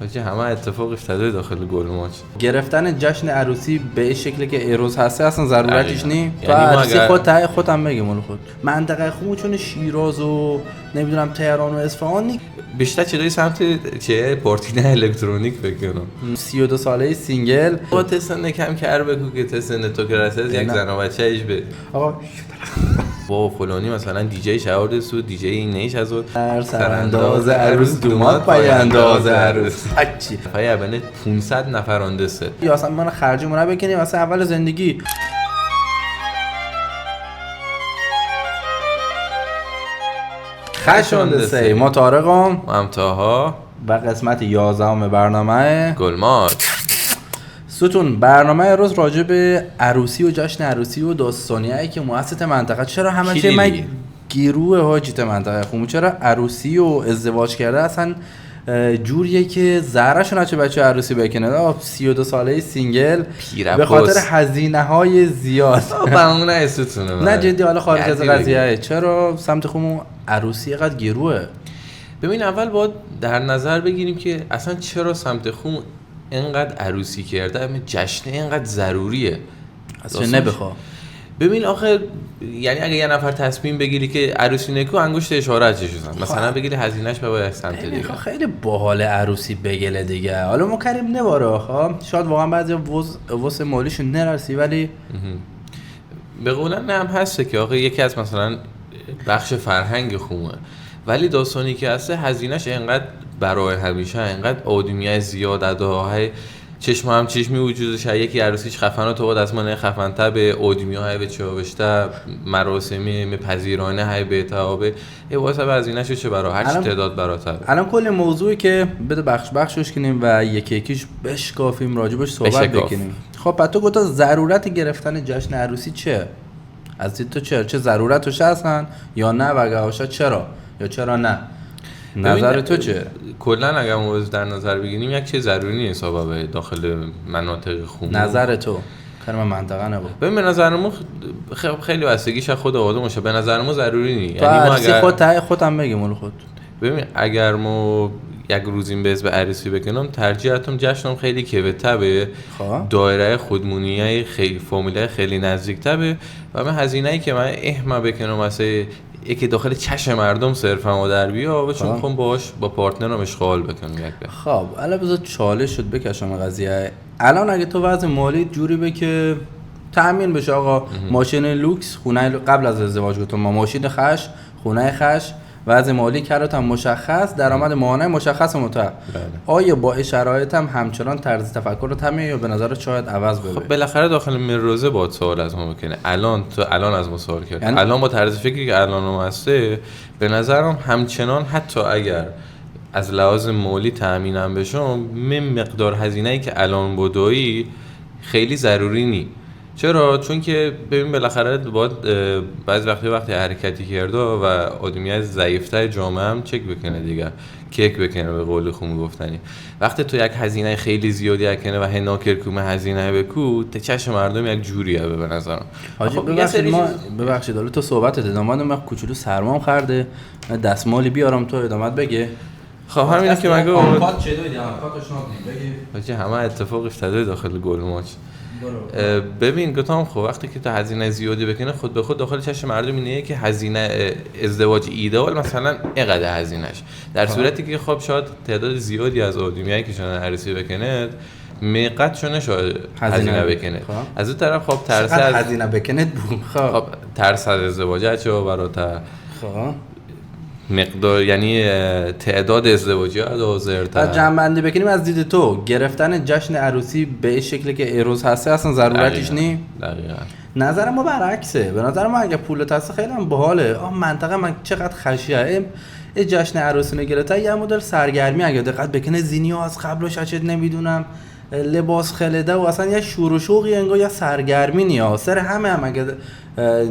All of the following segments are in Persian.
حاجی همه اتفاق افتاده داخل گل ماچ. گرفتن جشن عروسی به این شکلی که ایروز هسته اصلا ضرورتش نی. تو یعنی عروسی خودم بگم مال خود منطقه خودمون چون شیراز و نمیدونم تهران و اصفهان نی. بیشتر چیزای سمت چه پارتینه الکترونیک بکنم. 32 ساله سینگل با تسن کم کر بگو که تسن تو که رسید یک زن و بچه ایش به آقا با فلانی مثلا دیجی شهارد سود دیجی این نیش از اون سرانداز عروس دومات پای انداز عروس اچی پای ابنه 500 نفر آندسه یا اصلا من خرجمون رو بکنیم واسه اول زندگی. خشوندسه ما طارقم و همتاها و قسمت 11 برنامه گلمات. ستون برنامه روز راجع به عروسی و جشن عروسی و داستانیایی که مؤسسات منطقه چرا همه چی من گیروه حاجیت منطقه خودمون چرا عروسی و ازدواج کرده اصلا جوریه که زهرشون چه بچه عروسی بکنه. 32 ساله سینگل به خاطر هزینه‌های زیاد بهونه استونه نه جدی حالا خارج از قضیه چرا سمت خودمون عروسی اینقدر گیروه. ببین اول باید در نظر بگیریم که اصلا چرا سمت خودمون اینقدر عروسی کرده جشن اینقدر ضروریه اصلا نبخوا. ببین آخه یعنی اگه یه نفر تصمیم بگیری که عروسی نکو انگشت اشاره چش بزن مثلا بگیری هزینه‌اش به سمت دیگه خیلی باحال عروسی بگله دیگه. حالا ما کریم نباره آخه شاید واقعا بعضی وس مالیشون نرسی ولی به قولن هم هسته که آخه یکی از مثلا بخش فرهنگ خومه ولی داستانی که هسته هزینه‌اش اینقدر برای همیشه اینقدر آدمیه زیاد اداهای چشم هم چشمی وجودش یکی عروسیش خفنه تو با دستمانه خفن‌تر به اودمی‌های به چاوشته مراسمی پذیرانه های به تابه ای واسه هزینه‌شو چه برای هر چی تعداد براتر. الان کل موضوعی که بده بخشش کنیم و یکی یکیش بشکافیم راجبش صحبت بکنیم. خب بعد تو گفتا ضرورت گرفتن جشن عروسی چه؟ از دید تو چه ضرورتش هستن یا نه و اگه چرا یا چرا نه؟ نظر تو چه؟ کلا اگه موضوع در نظر بگیریم یک چیز ضروری نیست بابا داخل مناطق خونه. نظر تو کلمه منطقه نبود. ببین به نظر ما خیلی بستگیش از خود آدمشه. به نظر ما ضروری نیست. یعنی ما اگر خودم بگم مول خود. ببین اگر ما یک روزیم به عروسی بکنم ترجیحاتم جشنم خیلی که تبه دایره خودمونیه خیلی فامیله خیلی نزدیک تبه و من هزینه‌ای که من احما بکنم واسه یکی داخل چشم مردم صرفا و در بیا و چون خون باش با پارتنرم اشغال بکنم یک. خب الان بذار چالش شد بکشم قضیه. الان اگه تو وضع مالی جوری به که تامین بشه آقا ماشین لوکس خونه قبل از ازدواج گفتم ما ماشین خش خونه خش وضع مالی کرات هم مشخص درآمد ماهانه مشخص متعهد آیا با شرایط هم همچنان طرز تفکر رو تامین یا به نظر شاید عوض بشه؟ خب بالاخره داخل مروزه با سوال از ما بکنه الان از ما سوال کرد یعنی الان با طرز فکری که الان ما هسته به نظرم همچنان حتی اگر از لحاظ مالی تامینم بشم مقدار هزینه‌ای که الان بدویی خیلی ضروری نی. چرا؟ چون که ببین بالاخره باید بعضی وقتی حرکتی کرده و آدمیای ضعیف‌تر جامعه هم چک بکنه دیگه کیک بکنه به قول خوم گفتنی. وقتی تو یک هزینه خیلی زیادی کنه و هناکر کومه هزینه بکو ته چشم مردم یک جوریه به نظرم. حاجی ببخشید حالا تو صحبتت ادامه من کوچولو سرمام خورده دستمالی بیارم تو ادامه بگه. خب همین که مگه آنکات چه دویدی آنکاتش بگه. حاجی همه اتفاق افتاده داخل گل ماچ. ببین گفتم خب وقتی که تو هزینه زیادی بکنه خود به خود داخل چشم مردم اینه که هزینه ازدواج ایدئال مثلا اینقدر هزینه‌اش در صورتی که خب شاید تعداد زیادی از آدمیایی که شدن عروسی بکنه میقت شونه شاید هزینه بکنه از اون طرف خب ترس از هزینه بکنه خب ترس از ازدواج چه برات مقدار یعنی تعداد ازدواجات حاضرتر جمع‌بندی بکنیم از دید تو گرفتن جشن عروسی به این شکلی که ایروز هسته اصلا ضرورتش نی. دقیقاً نظر ما برعکسه. به نظر ما اگه پولت هست خیلی هم باحاله. منطقه من چقدر خشیه این جشن عروسی نگرفته یه مدل سرگرمی اگه دقت بکنه زینی‌ها از قبلش چت نمیدونم لباس خلده و اصلا یه شور و شوقی انگار یا سرگرمی نیاز سر همه هم اگه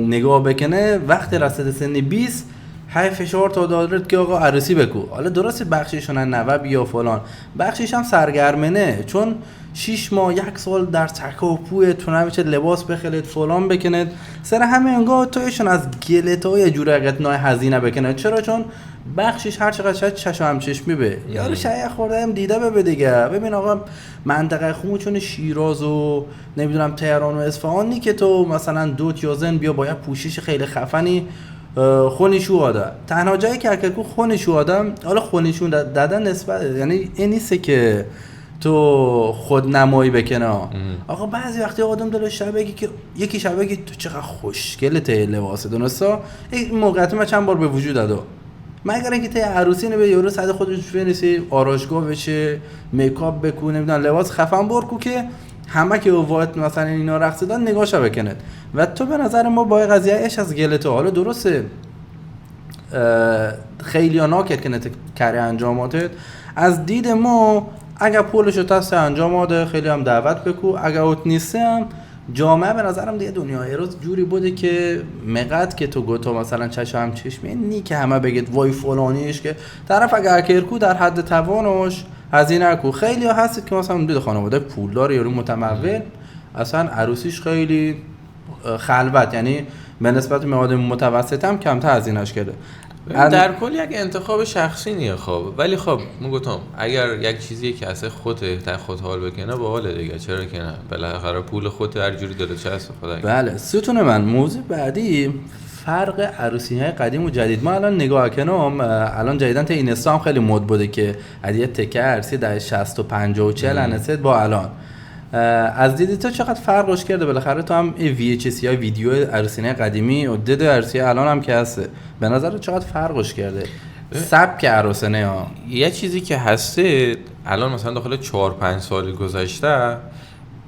نگاه بکنه وقتی رسید سن 20 های فشار تا دادرت که آقا عروسی بکو. حالا درسته بخشیشون نه بیا فلان، بخشیش هم سرگرمنه، چون 6 ماه 1 سال در تکه و پوی تو نمیشه لباس بخلید فلان بکنید، سر همه انگار تویشون از گلتا یه جوره قطنای هزینه بکنید. چرا؟ چون بخشش هر چقدر شاید چشم هم چشمی به یارو شایع خورده هم دیده به دیگه. ببین آقا منطقه خودمون چون شیراز و نمیدونم تهران و اصفهان نی که تو مثلا دوت یا زن بیا باید پوشش خیلی خفنی خونشو آدم. تنها جایی که اکرکو خونشو آدم، حالا خونشون دادن نسبت یعنی این نیسته که تو خود نمایی بکنه. آقا بعضی وقتی آدم داره شبگی که یکی شبگی تو چقدر خوشگله ته لباسه دونستا، این موقعیت من چند بار به وجود داده. مگر اینکه ته عروسی نبی یورو صد خودش بنویسی آرایشگاه بشه، میکاپ بکو، نمیدونم لباس خفن برکو که همه که وقت مثلا اینا رقص دادن نگاهشو بکنه. و تو به نظر ما با قضیه اش از گلتو، حالا درسته خیلی ها کنه کاری انجاماتت از دید ما، اگر پولشو تست انجاماده خیلی هم دعوت بکو، اگر اوت نیستم جامعه به نظرم دیگه دنیای روز جوری بوده که مقد که تو گوتو مثلا چشم چشمی نی که همه بگید وای فلانیش، که طرف اگر کرکو در حد توانش هزینه کو. خیلی ها هستید که مثلا دید خانواده پولدار یا متمول اصلا عروسیش خیلی خلوت، یعنی به نسبت مواد متوسط هم کمتر هزینه‌اش کرده. در کل یک انتخاب شخصی نیه خب، ولی خب من گفتم اگر یک چیزی که اصلا خودت خود حال بکنه با حال دیگه، چرا که نه، بالاخره پول خودت هر جوری دلت چه استفاده کنی. بله ستون من. موضوع بعدی فرق عروسی‌های قدیم و جدید. ما الان نگاه کنم الان جدیدن تا اینستا هم خیلی مد بوده که عادیه تکه عروسی در 60 و 50 و 40 انست با الان از دیدی تو چقدر فرقش کرده؟ بالاخره تو هم VHS یا ویدیو عروسی‌های قدیمی و دید عروسی الان هم که هسته، به نظر چقدر فرقش کرده سبک عروسنه ها؟ یه چیزی که هسته الان مثلا داخل 4-5 سال گذشته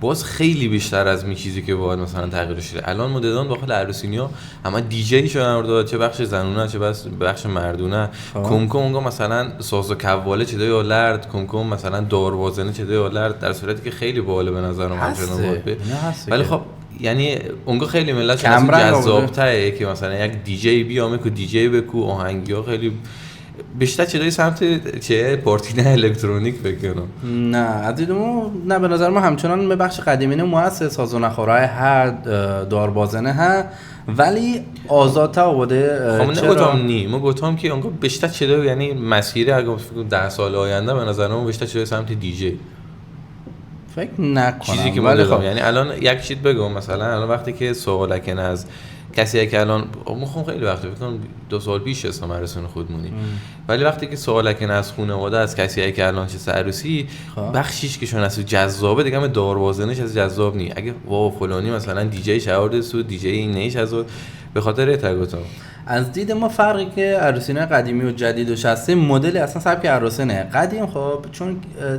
باز خیلی بیشتر از می چیزی که باید مثلا تغییر شده. الان مددان داخل عروسینیا همه دیجی شدن، چه بخش زنونه چه بخش مردونه. کمکم اونجا مثلا ساز و کواله چه یا لرد، کمکم مثلا داروازنه چه یا لرد، در صورتی که خیلی باحال به نظرم همچنان بود. ولی خب یعنی اونجا خیلی ملت جذاب‌تره که مثلا یک دیجی بیامه که دیجی بکو آهنگیا خیلی بیشتر چیزای سمت چه پارتی نه الکترونیک بکنم. نه عزیزمو نه، به نظر ما همچنان به بخش قدیمینه مؤسس ساز و نخورای هر داربازنه ها، ولی آزادتر بوده. خب نگفتم نی، ما گفتم که اونجا بیشتر چیزا یعنی مسیره اگه 10 سال آینده به نظر ما بیشتر چیزای سمت دیجی فکر نکنم. چیزی که ما داریم یعنی الان یک چیز بگم مثلا الان وقتی که سوالکن از کسی که الان مخم خیلی وقت فکر کنم 2 سال پیش اسم عروسون خودمونی، ولی وقتی که سوالکن از خانواده از کسی که الان چه عروسی بخشیش که شون از جذابه دیگه، هم داروازنش از جذاب نی. اگه وا فلانی مثلا دیجی شاورد سو دیجی این نیش از به خاطر تگوتو از دید ما فرقی که عروسینه قدیمی و جدیدش هسته مدل اصلا سبک عروسینه قدیم خب چون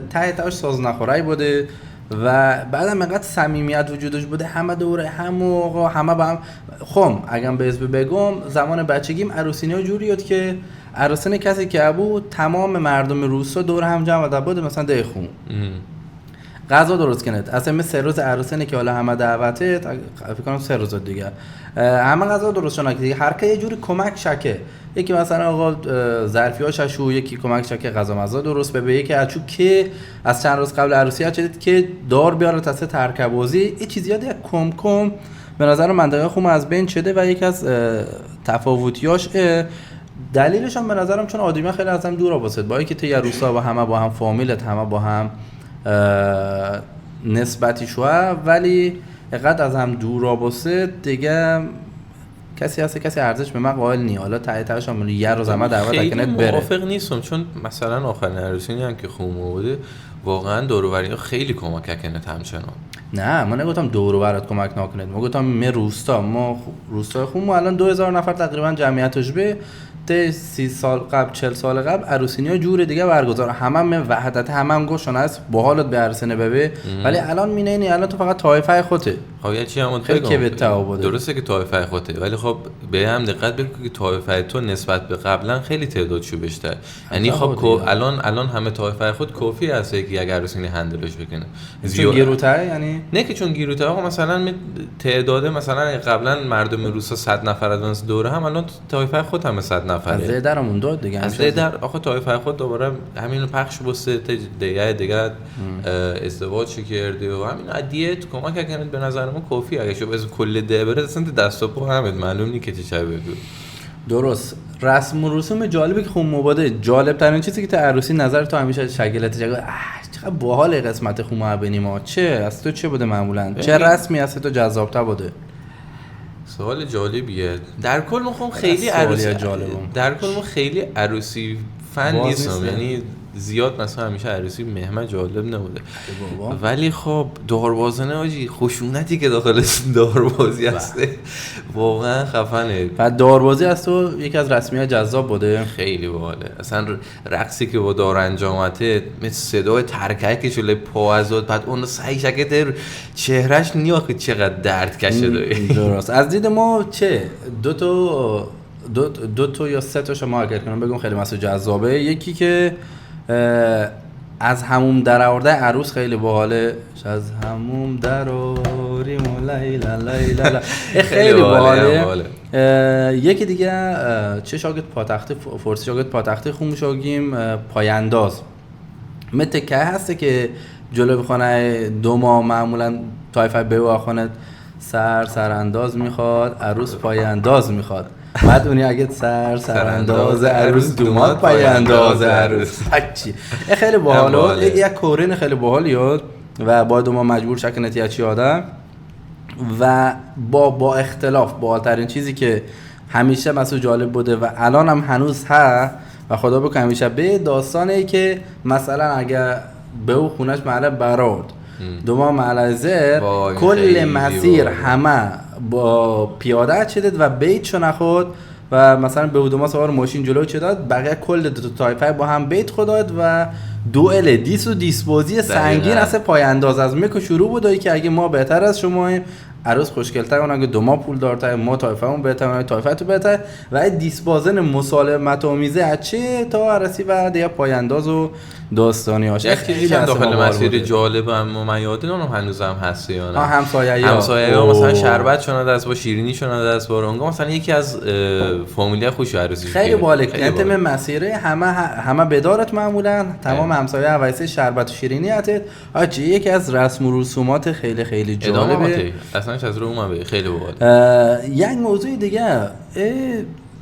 تهش ساز نخورای بوده و بعدم اینقدر صمیمیت وجودش بوده، همه دوره همه با هم. خب اگه به اسم بگم زمان بچگیم عروسینه جوری بود که عروسینه کسی که بود تمام مردم روستا دور هم جمع بود، مثلا ده خون غذا درست کنید. اصلا مثل 3 روز عروسینه که حالا همه دعوته فکر کنم 3 روز دیگه همه غذا درست شدن که هر کی یه جوری کمک شکه، یکی مثلا آقا ظرفیاشو، یکی کمک شکه غذا مزا درست به یکی اچو که از چند روز قبل عروسی چدید که دار بیاره تاسه ترکبازی این چیزیا دیگه کم به نظر منطقه خوم از بین شده و یکی از تفاوتیاش دلیلش هم به نظرم چون آدمی خیلی از هم دور واسط با اینکه ته روسا و همه با هم فامیلت همه با هم نسبتی شوه، ولی اینقدر از هم دور واسط دیگه کسی هست کسی ارزش به من قائل نی. حالا تاییدش هم یه روز ما دعوت کنه بره. موافق نیستم چون مثلا آخرین عروسی هم که خومه بوده واقعا دور و بری خیلی کمک کنه همچنان. نه من نگفتم دور و برات کمک نکنه، من گفتم ما روستا خوم الان 2000 نفر تقریبا جمعیتش به 30 سال قبل 40 سال قبل عروسینیا جور دیگه برگزار، همه وحدت همه گوشون است با حالت به عروسینه ببه، ولی الان مینینی الان تو فقط طایفه خودت خب چی هم خیلی که به تعابده. درسته که طایفه خودته، ولی خب به هم دقت بکن که طایفه تو نسبت به قبلا خیلی تعدادشو بیشتر. یعنی خب الان همه طایفه خود کافی هست که اگر عروسی هندلش بکنه. چون گیروته یعنی نه که چون گیروته آقا مثلا تعداد مثلا قبلا مردم روسا 100 نفر از دوره هم الان طایفه خود هم 100 نفره. از درمون داد دیگه. از در آخه طایفه خود دوباره همین پخش بسته دیگه ازدواج کرده و همین عدیت کمک کنه به نظر ما کافی. اگه شو از کل ده بره اصلا دست و پا همت معلوم نی که چه چه بگو. درست. رسم و رسوم جالبی که خب مباده جالب ترین چیزی که تو عروسی نظر تو همیشه شگلت چقدر باحال قسمت خو معبنی ما. چه از تو چه بوده معمولا؟ چه رسمی از تو جذاب‌تر بوده؟ سوال جالبیه. در کل ما خب خیلی عروسی جالبم. در کل ما خیلی عروسی فن نیستم، یعنی زیاد مثلا همیشه عروسی مهمه جالب نبوده، ولی خب داروازنه آجی خشونتی که داخل داروازی هسته واقعا خفنه. و داروازی از تو یکی از رسمیات جذاب بوده؟ خیلی باحاله. اصلا رقصی که با دار انجامته مثل صدای ترککش له پا ازاد، بعد اون سعی شکت چهرهش نیاخه چقدر درد کشه داره. درست. از دید ما چه دو تا یا سه تا شما اگر کنم بگم خیلی مسئله جذابه. یکی که از هموم در آورده عروس خیلی باحاله. از هموم در آوریم لیلا لیلا خیلی باحاله. یکی دیگه چه شاگرد پاتختی فرسی شاگرد پاتختی خون شاگیم پایانداز مت که هسته که جلو بخونه دو ماه معمولا طایفه به واخونه سرانداز میخواد، عروس پایانداز میخواد. بعد اونی اگه سرانداز عروس دومات پایانداز عروس هچی. خیلی باحاله. یک کورین خیلی باحالیه و با دوما مجبور شکنتی اچی آدم و با اختلاف بالاترین چیزی که همیشه مسئول جالب بوده و الان هم هنوز هست و خدا بکنه همیشه به داستانه که مثلا اگه به او خونش محله براد دوما معلزر کل مسیر همه با پیاده چدید و بیت شو نخود و مثلا به دوما سوار ماشین جلو چه داد، بقیه کل دو تایفه با هم بیت خوداد و دوئل دیس و دیسپوزی سنگین از پای انداز از میکو شروع بودایی که اگه ما بهتر از شما عروس خوشگل‌تر اون اگه دوما پول دارتر ما طایفه‌مون بهتر اون طایفه تو بهتر و دیسپازن مسالمت آمیزه اچه تا عروسی و دیگه پایانداز و داستانی هاش. یک چیزی هم داخل مسیر جالب اما من یاد اونم هنوزم هست یا نه؟ همسایه‌ها مثلا شربت شونه دست با شیرینی شونه دست با رنگا مثلا یکی از فامیلیا خوش عروسی خیلی باحال. انت مسیر همه بدارت معمولا تمام همسایه اوایسی شربت و شیرینی اتت آجی یکی از رسم و رسومات خیلی خیلی جالبه. اصلا از رو اومد خیلی باحال. یک موضوع دیگه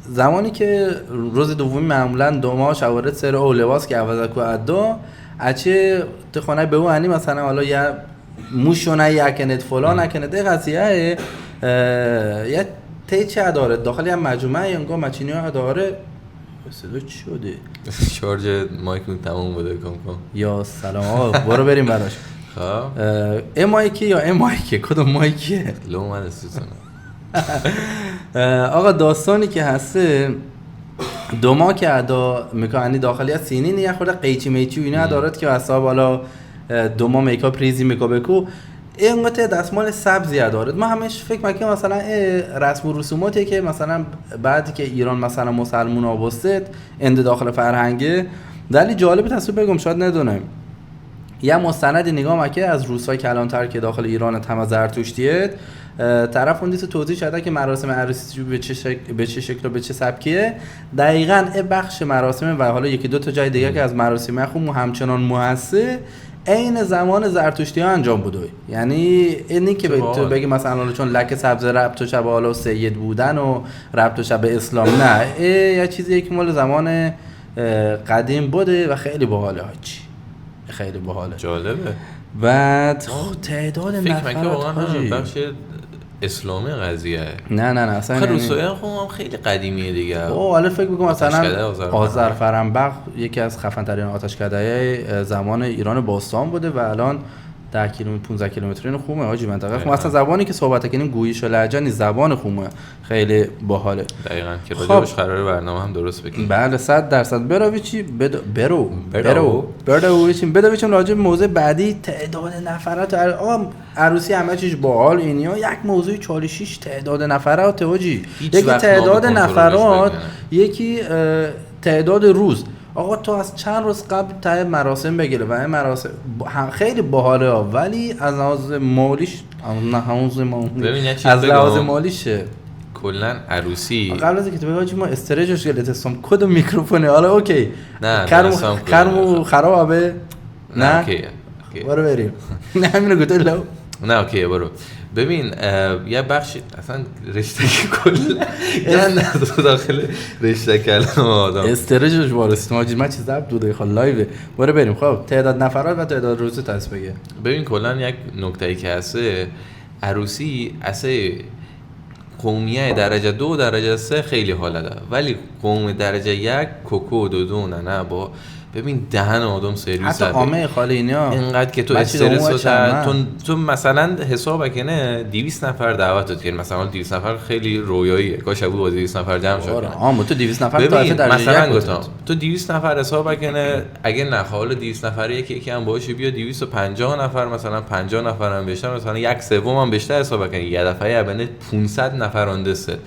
زمانی که روز دومی معمولا دوما شوارد سر او لباس که عوض کو ادا اچه تو خانه به اون مثلا حالا یا موشونه یا کنت فلان نکنت قضیه یا تی چه داره داخل هم مجموعه یا مچینی‌ها داره. صدا چی شده؟ شارژ مایک تموم بوده کم یا سلام برو بریم براش. خب مایکی یا مایکی کدوم مایکیه؟ لو من استیسون. آقا داستانی که هسته دوما که ادا میکنی داخلی از سینی یه خورده قیچی میچی و اینا دارد که حساب حالا دوما میکاپ ریزی میکاپکو این قطعه دستمال سبزی دارد. ما همش فکر میکنیم مثلا رسم و رسوماتی که مثلا بعدی که ایران مثلا مسلمون آبستد اند داخل فرهنگه دلی جالب تصویر بگم شاید ندونم. یه مستندی نگاه مکه از روسای کلانتر که داخل ایران تمام زرتشتیه طرف اون دیسه توضیح شده که مراسم عروسی به چه شکل و به چه سبکیه. دقیقاً بخش مراسم و حالا یکی دو تا جای دیگه که از مراسم خوب همچنان موثر عین زمان زرتشتی ها انجام بوده. یعنی اینی که تو بگی مثلا چون لک سبز ربط و شب حالا سید بودن و ربط و شب اسلام نه یه چیزی که مال زمان قدیم بوده و خیلی باحاله هاچی خیلی باحاله جالبه. بعد تعداد نفرات واقعا بخش اسلامی قضیه نه اصلا روسای هم خیلی قدیمیه دیگه. حالا فکر می‌کنم مثلا آذرفرنبخ یکی از خفن ترین آتشکده زمان ایران باستان بوده و الان 10 کیلومتر 15 کیلومتر اینو خوبه حاجی منطقه خوبه. اصلا زبانی که صحبت کنیم گویش و لهجه نیست، زبان خوبه، خیلی باحاله. دقیقاً که راجبش قراره برنامه هم درست بگیم. بله 100% برو چی برو چون راجب موضوع بعدی تعداد نفرات آقا عروسی همه چیز باحال اینیا، یک موضوع چالشیش تعداد نفرات حاجی، یکی تعداد نفرات، یکی تعداد روز. آقا تو از چند روز قبل تا مراسم بگیره و این مراسم خیلی باحاله ها، ولی از لحاظ مالیش از لحاظ مالیش کلا عروسی قبل از اینکه تو بگی ما استرجش گلت استم کد میکروفونه حالا اوکی نه کرمو خرابه نه اوکی برو بریم نه همینو گفتم لو نه اوکی برو ببین یه بخش اصلا رشته کلا یعنی داخل رشته کلام آدم استرجش وارست ما چیز ضبط بوده خال لایو برو بریم. خب تعداد نفرات و تعداد روز تاس بگه. ببین کلا یک نکته‌ای که هسته عروسی اصلا قومیه درجه 2 درجه 3 خیلی حالا ده، ولی قوم درجه 1 کوکو دو نه با ببین دهن آدم سرویس حتی عامه خاله اینا اینقدر که تو استرس تو مثلا حساب کنه 200 نفر دعوتت کردن، مثلا 200 نفر خیلی رویاییه، کاش ابو با 200 نفر جمع شد. آره تو 200 نفر طرف درجه مثلا گفتم تو 200 نفر حساب کنه، اگه نخواله 200 نفر یکی هم باشه بیا 250 نفر مثلا 50 نفر هم بشه، مثلا یک سوم هم بیشتر حساب کنه یه دفعه بنده 500 نفر اندسته.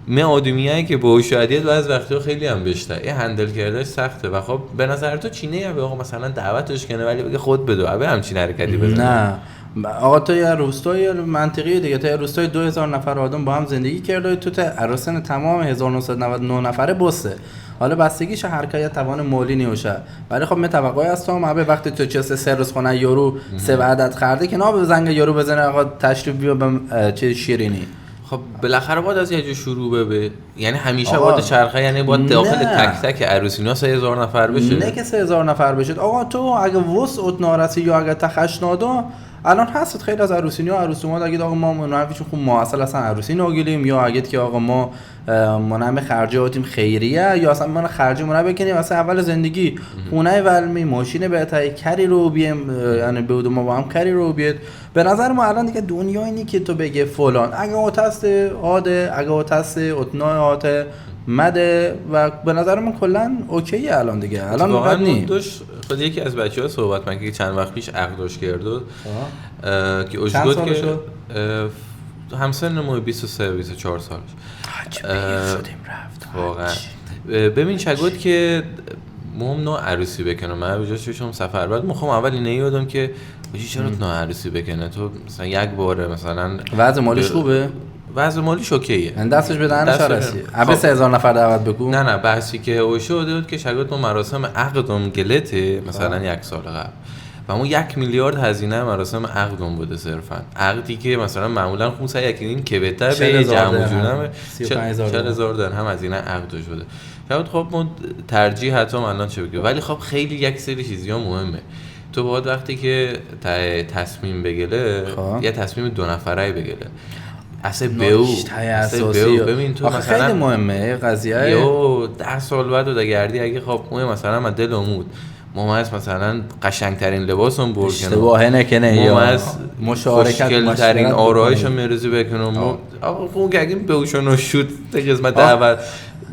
من آدمیایی که با هوشیاریت بعضی وقتا خیلی هم بیشتر یه هندل کردنش سخته و خب به نظر تو چینه یا آقا مثلا دعوتش کنه ولی بگه خود بده ابه همچین حرکتی بزنه؟ نه آقا تو یه روستای منطقیه دیگه، تو یه روستای 2000 نفر آدم با هم زندگی کرده، تو عرسن تمام 1999 نفره بسه. حالا بستگیش هر کی توان مالی نیوشه، ولی خب من توقعی از تو ابه وقتی تو چه سه روز خونه یورو 3 عدد خرده که نه به زنگ یورو بزنه آقا تشریف بیا به چه شیرینی. خب بالاخره باید از یه جا شروع به یعنی همیشه باید چرخه، یعنی باید داخل تک تک عروسینا 3000 نفر بشه. نه که 3000 نفر بشه آقا، تو اگه وسعت نارسی یا اگه تخشنادا الان هست خیلی از عروسینا عروسیمات اگه آقا ما منافیشون خوب ما اصلا عروسی نگیریم، یا اگه که آقا ما منم خرجاتیم خیریه، یا اصلا من خرج منم بکنیم واسه اول زندگی خونه ولمی ماشین بهتری کاری رو بیم، یعنی بود ما با هم کاری رو بیاد. به نظر ما الان دیگه دنیایی نی که تو بگه فلان اگه اوتست عاده اگه اوتست اتنای عاده مده و به نظر من کلا اوکیه الان دیگه. الان بد نی خود یکی از بچه‌ها صحبت من که چند وقت پیش عقدش کرد که اوجگود که همسن ما 23 24 سالش شدیم رفت واقعا. ببین چگود که مهم نو عروسی بکنه، من به جاش شم سفر بعد میخوام اول اینو یادم که بچی چرا نو عروسی بکنه، تو مثلا یک باره مثلا وضع مالیش خوبه، وضع مالیش اوکیه، من دستش به دهنش رسی ابه 3000 نفر دعوت بگو. نه بحثی که او شده بود که شاید ما مراسم عقدم گلته مثلا یک سال قبل و اون 1 میلیارد هزینه مراسم عقدم بوده، صرفا عقدی که مثلا معمولا 500 که بهتر به جمع جونم 40000 درهم هزینه عقد شده. شاید خب ما ترجیح حتی الان چه بگیم، ولی خب خیلی یک سری چیزا مهمه. تو باید وقتی که تصمیم بگیره یه تصمیم 2 نفره بگیره اصلا بیو ببین تو مثلا خیلی مهمه قضیه. یو 10 سال بعد و دگردی اگه خب اون مثلا من دل امود مماس مثلا قشنگترین لباسم برکنم اشتباهه نکنه یا مشارکت ترین آرایشو میرزی بکنم آقا اون گگیم بهشون شد قسمت اول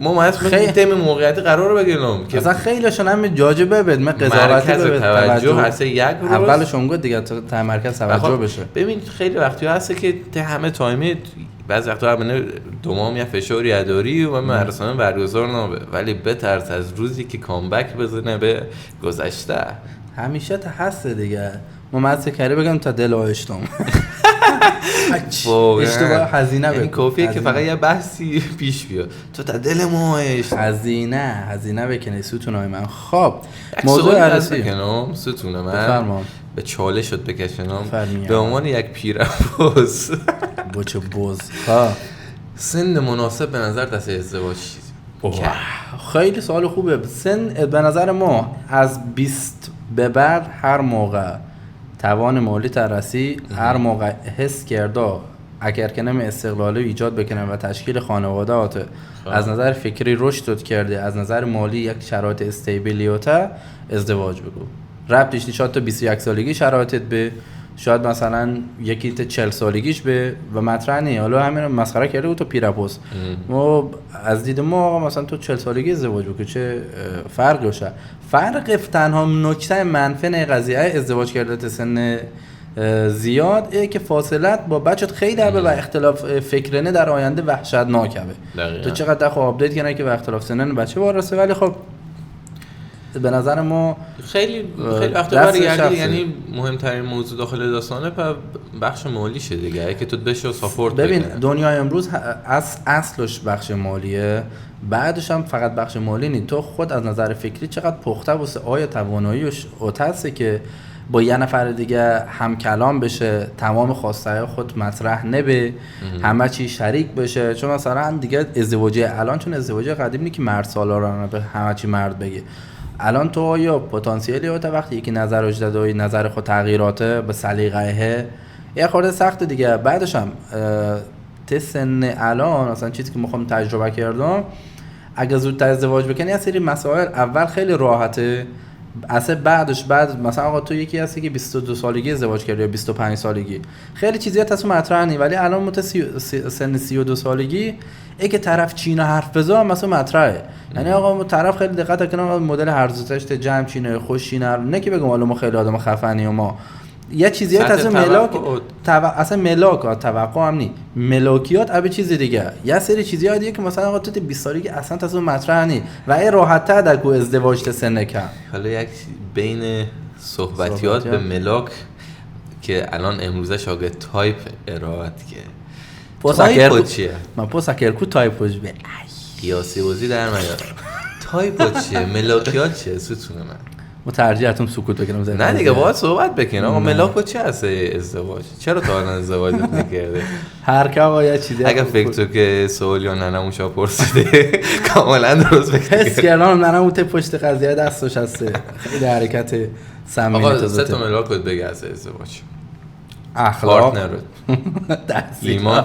ما خیلی تیم موقعیتی قرار بگیرم که اصلا خیلیشون هم جاجبه بد من قضاوتی به توجه هست یک روز اولشون گفت دیگه تا مرکز توجه بشه. ببین خیلی وقتی هست که ته همه تایمی بعضی وقتا همه دومام یا فشاری اداری و مراسم برگزار نبه، ولی بترس از روزی که کامبک بزنه به گذشته. همیشه تا هست دیگه ما مزه کاری بگم تا دل آشتم اشتباه هزینه بکن، این کافیه که فقط یه بحثی پیش بیاد تو تا دل ما هزینه بکنی ستونای من. خب موضوع عرصی بکنم ستون من به چاله شد بکشنم به عنوان یک پیرباز بچه بوز سن مناسب به نظر دست ازدواج خیلی سوال خوبه. سن به نظر ما از 20 به بعد هر موقع توان مالی ترسی هر موقع حس کرده اگر که نمی استقلالی ایجاد بکنه و تشکیل خانواده آته از نظر فکری رشد کرده از نظر مالی یک شرایط استیبلیوته ازدواج بگو. ربطش نیست. شاید تا 21 سالگی شرایطت به، شاید مثلا یکی تا 40 سالگیش به و مطرح نیه. حالا همین مسخره کرده بود تو پیرپوست. ما از دید ما آقا مثلا تو 40 سالگی ازدواج بکنی چه فرقی باشه؟ فرق تنها نکته منفی قضیه ازدواج کرده تا سن زیاد اینه که فاصلت با بچت خیلی عبه و اختلاف فکرینه در آینده وحشتناکه. تو چقدر خب آپدیت کنه که با اختلاف سنن بچه وارثه، ولی خب به نظر ما خیلی وقتا یعنی مهمترین موضوع داخل داستانه بخش مالی شه دیگه، که تو بشه ساپورت بکنه. ببین دنیای امروز اصلش بخش مالیه، بعدش هم فقط بخش مالی نیست. تو خود از نظر فکری چقدر پخته واسه آیا تواناییش اوتاسه که با یه نفر دیگه هم کلام بشه، تمام خواسته خود مطرح نبه، همه چی شریک بشه. چون مثلا دیگه ازدواج الان، چون ازدواج قدیم نیست که مرد سالارانه به همه چی مرد بگه. الان تو آیا پتانسیلی اوتا وقتی یکی نظر اجداد و نظر خود تغییراته به سلیقه یه خورده سخت دیگه. بعدش هم سن الان اصلا چیزی که میخوام تجربه کردم، اگه زودتر ازدواج بکنی یه سری مسائل اول خیلی راحته، اصلا بعد مثلا آقا تو یکی هستی که 22 سالگی ازدواج کردی یا 25 سالگی، خیلی چیزا تصو مطرح نی، ولی الان سن 32 سالگی ای که طرف چینا حرف بزنه مثلا مطرحه. یعنی آقا طرف خیلی دقت کنه مدل هرزوتش ته جمع چینه خوش چینه، نه که بگم حالا ما خیلی آدم خفنی و ما یه چیزیات از ملاک اصلا ملاک توقع هم نی، ملاکیات ابی چیز دیگه. یه سری چیزا دیگه که مثلا آقا تو 20 سالگی اصلا تصو مطرح نی و این راحت تر در کو ازدواج ته سن کم. حالا یک بین صحبتیات به ملاک که الان امروزه شاگه تایپ ارائت که پوساکر چیه؟ من پوساکر کو تایپ وج به قیاسی بازی در میاد. تایپ چیه؟ ملاکیات چیه؟ ستون من مترجمتون سکوت بکنم. نه دیگه باید صحبت بکنم. آقا ملاک چی هسته ازدواج؟ چرا تا الان ازدواج نکرده؟ هر کی آقا چیزی اگه فکر تو که سوال یا ننموشا پرسیده کاملا درست بگی. حس کردم ننمو ته پشت قضیه دستش هسته. خیلی حرکت سمیمه. آقا سه تا ملاک بگی از ازدواج. اخلاق، ایمان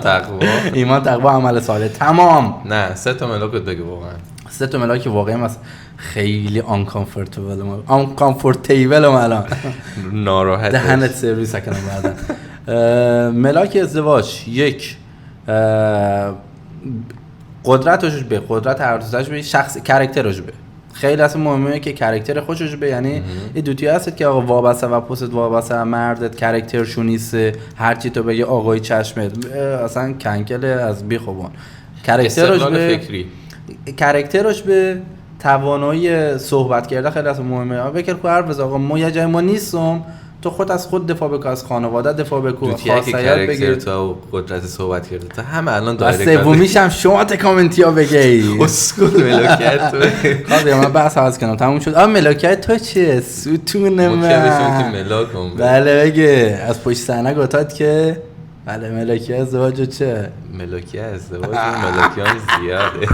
تقوا عمل صالح. تمام. نه 3 تا ملاک بگی واقعا. 3 تا ملاک واقعا است خیلی آنکامفورتیبل الان ناراحت دهنت سرویس کنم بعدا. ملاک ازدواج 1 قدرتش به قدرت ارزش به شخص کاراکترش به خیلی اصلا مهمه که کاراکتر خوشش به، یعنی این دوتی هست که آقا وابسته و پست وابسته مردت کاراکترشون نیست، هر چی تو بگی آقای چشمت اصلا کنکل از بیخوبان. کاراکترش به فکری، کاراکترش به توانایی صحبت کرده خیلی اصلا مهمه. بکر کو حرف بزن آقا ما یه جای ما نیستم، تو خود از خود دفاع بکن، از خانواده دفاع بکن، خاصیت بگیر تو قدرت صحبت کرده تا همه الان دایرکت. سومیش هم شما ته کامنتیا بگی اسکول ملاکیت تو. خاطر من بحث عوض کنم تموم شد. ملاکیت تو چیه؟ ستون من ملاکم. بله بگه از پشت صحنه گفتاد که بله ملاکی ازدواج چه؟ ملاکی ازدواج ملاکیان زیاده.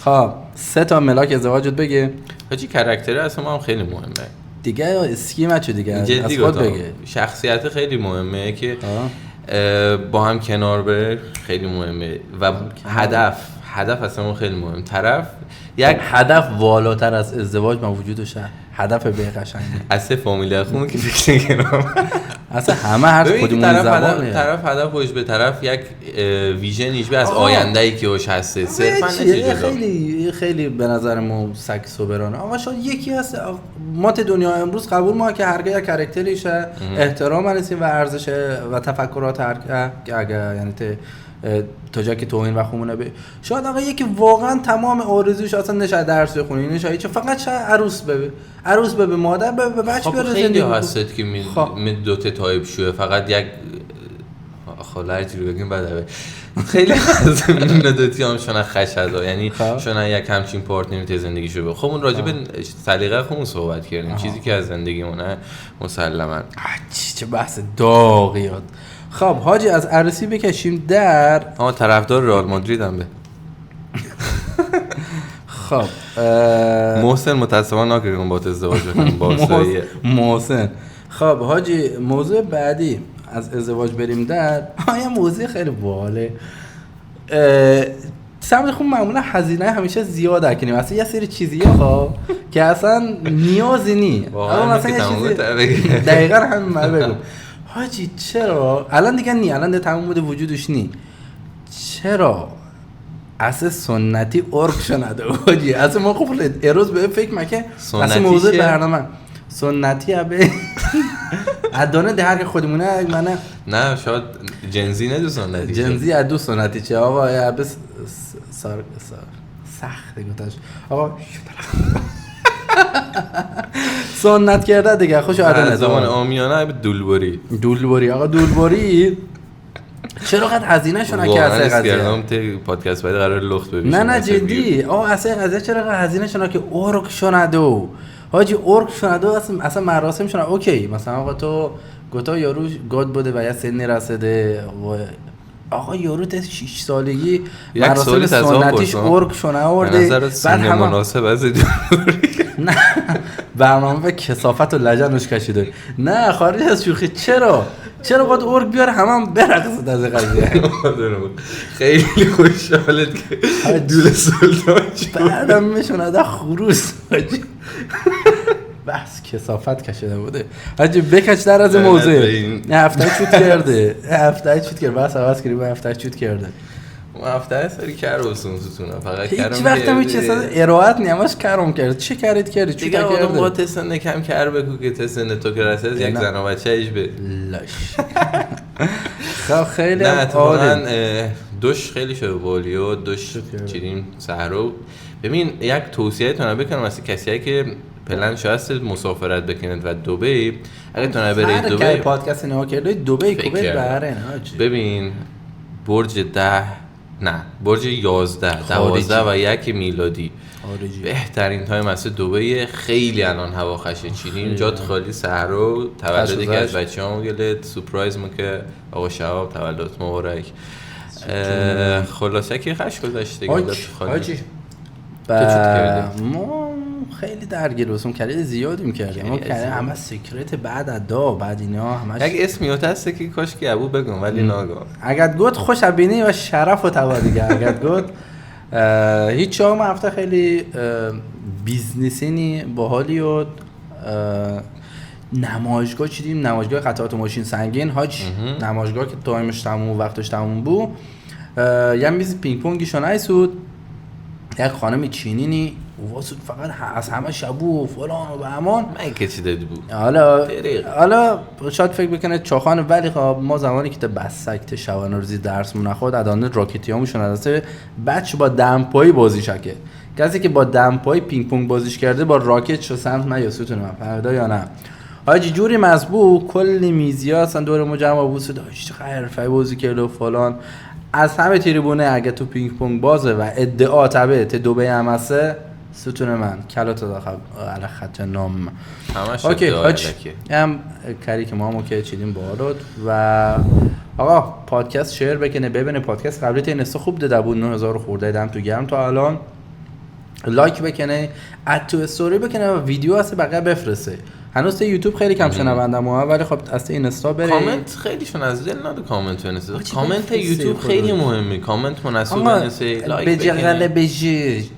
خب 3 تا ملاک ازدواجت بگه. حاجی کاراکتر اصلا هم خیلی مهمه دیگه، اسکیمچو دیگه از خود بگه. شخصیت خیلی مهمه که با هم کنار بره خیلی مهمه و هدف اصلا خیلی مهم. طرف یک هدف والاتر از ازدواج موجودشه، هدف به قشنگه. اصلا فامیلی خونه که فکر نکنم اصلا همه هر کدوم زبانه. طرف هدفش به طرف یک ویژنیش به از آینده‌ای که هوش هسته صرفا خیلی به نظر ما سگ سوبرانه. آقا شاید یکی هست ما ته دنیا امروز قبول ما که هر کی کاراکتریشه احترام انسیم و ارزش و تفکرات هر کی اگه یعنی تا جایی که توهین و خمونه به شاید آقا یکی واقعا تمام آرزوش اصلا نشه درس بخونه، نشه چه فقط چه عروس به مادر به بچه بیاره. خیلی هست که می دو تا تایپ شوه فقط یک خاله چی رو بگیم بعد خیلی از این دوتی هم شونه خشدا، یعنی شونه یک همچین پارتنری تو زندگیشو به خب اون راجع به سلیقه خودمون صحبت کردیم، چیزی که از زندگیمونه مسلما. چه بحث داغیات. خب حاجی از عروسی بکشیم در طرفدار رئال مادرید هم به خب محسن متاسفانه نکردم با ازدواج کنم بارسایی محسن. خب حاجی موضوع بعدی از ازدواج بریم در یه موضوع خیلی باحاله. سمت خوب معمولا هزینه همیشه زیاده کنیم، اصلا یه سری چیزی‌ها که اصلا نیازی نی. اما مثلا یه چیزی دقیقاً همین من بگم حاجی چرا الان دیگه نی، الان دیگه تموم بوده وجودش نی، چرا اصلا سنتی ارگ شنده حاجی؟ اصلا ما خب اروز به فکر مکه اصلا موضوع برنامه سنتی ابه ادانه ده هر که خودمونه منه نه شاید جنزی نه دو سنتی جنزی ادو سنتی چه آقا ابه سار سخته گفتش آقا سنت کرده دیگه خوش ادانه زمان آمیانه ابه دولبری آقا دولبری چرا قد هزینه شون که اصلا قضیه پادکست بعد قرار لخت ببینیم نه جدی آقا اصلا قضیه چرا قد هزینه شون که ارگ شوندو حاجی ارگ شوندو اصلا مراسم شون اوکی مثلا آقا تو گوتا یارو گاد بوده و یا سنی رسیده و آقا یارو تا 6 سالگی مراسم سنتیش ارگ شونه آورده بعد هم مناسب از نه برنامه به کثافت و لجنش کشیده نه خارج از شوخی چرا باید ارگ بیاره همه برقصد از قضیه خیلی خوشحالت که دول سلطان بعدم میشونه ده خروس بس کثافت کشیده بوده حاجی بکش در از موضوع هفته چوت کرده بس عوض کردیم هفته چوت کرده اون هفته سری کرد واسون ستونه فقط کردم هیچ وقت هم چیز اراحت نیامش کرم کرد چه کردی دیگه آدم با تسن کم کر بگو که تسن تو که رسید یک زن و بچه ایش به لاش خب خیلی نه اتفاقا دوش خیلی شده بالی و دوش چیدیم سهرو ببین یک توصیه تونه بکنم واسه کسیه که پلن شاست مسافرت بکنید و دبی اگه تونه برید دبی هر پادکست نگاه کرده دبی کوبید بهره ببین برج 11 و 1 میلادی بهترین تایم است دبی خیلی الان هوا خشه چیدیم جات خالی سهرو تولدی که از بچه‌هامو گلت سورپرایز ما که آقا شهاب تولدت مبارک خلاصه که خش گذاشت دیگه حاجی ما خیلی درگیر واسم کلی زیادیم کردیم ما کردیم همه سیکرت بعد اینا همش یک اسمیات هست که کاش که ابو بگم ولی ناگاه اگه گفت خوش بینی و شرف و توا دیگه اگه گفت هیچ ما هفته خیلی بیزنسینی باحالی و نمایشگاه چیدیم نمایشگاه قطعات ماشین سنگین حاج نمایشگاه که تایمش تموم و وقتش تموم بود یه میز پینگ پونگی شونای سود یک خانم چینینی واسه فقط از همه شبو و فلان و بهمان من که چی دادی بود حالا شاید فکر بکنه چاخان ولی خب ما زمانی که بس سکت شوانورزی درسمون نخورد ادانه راکتیاموشون هسته بچه با دمپایی بازی شکه کسی که با دمپایی پینگ پونگ بازیش کرده با راکت شو سمت من یا سوتونه من فهمیده یا نه حاجی جوری مزبو کلی میزیا اصلا دور ما جمع بود داشت حرفه بازی کرده و فلان از همه تریبونه اگه تو پینگ پونگ بازه و ادعا تبه ته دبی هم هسته ستون من کلات داخل علی خط نام همش اوکی هم کاری که ما که چیدیم باحالود و آقا پادکست شیر بکنه ببینه پادکست قبلی تا اینستا خوب دیده بود 9000 خورده دم تو گرم تا الان لایک بکنه اد تو استوری بکنه و ویدیو هست بقیه بفرسته هنوز تو یوتیوب خیلی کم شنوندم ولی خب از اینستا بره کامنت خیلیشون از دل نده کامنت اینستا کامنت یوتیوب خیلی مهمه کامنت مناسب اینستا لایک بجغل بجی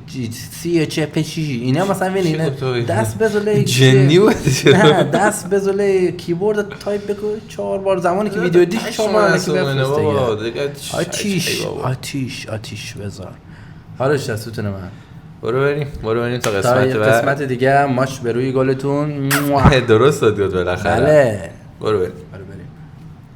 سی چه پشی اینا مثلا ببین دست بزله جنی بود نه دست بزله کیبورد تایپ بکن 4 بار زمانی که ویدیو دیش 4 بار آتیش بذار حالش دستتونه من برو بریم تا قسمت دیگه ماش به روی گلتون درست داد بالاخره بله برو بریم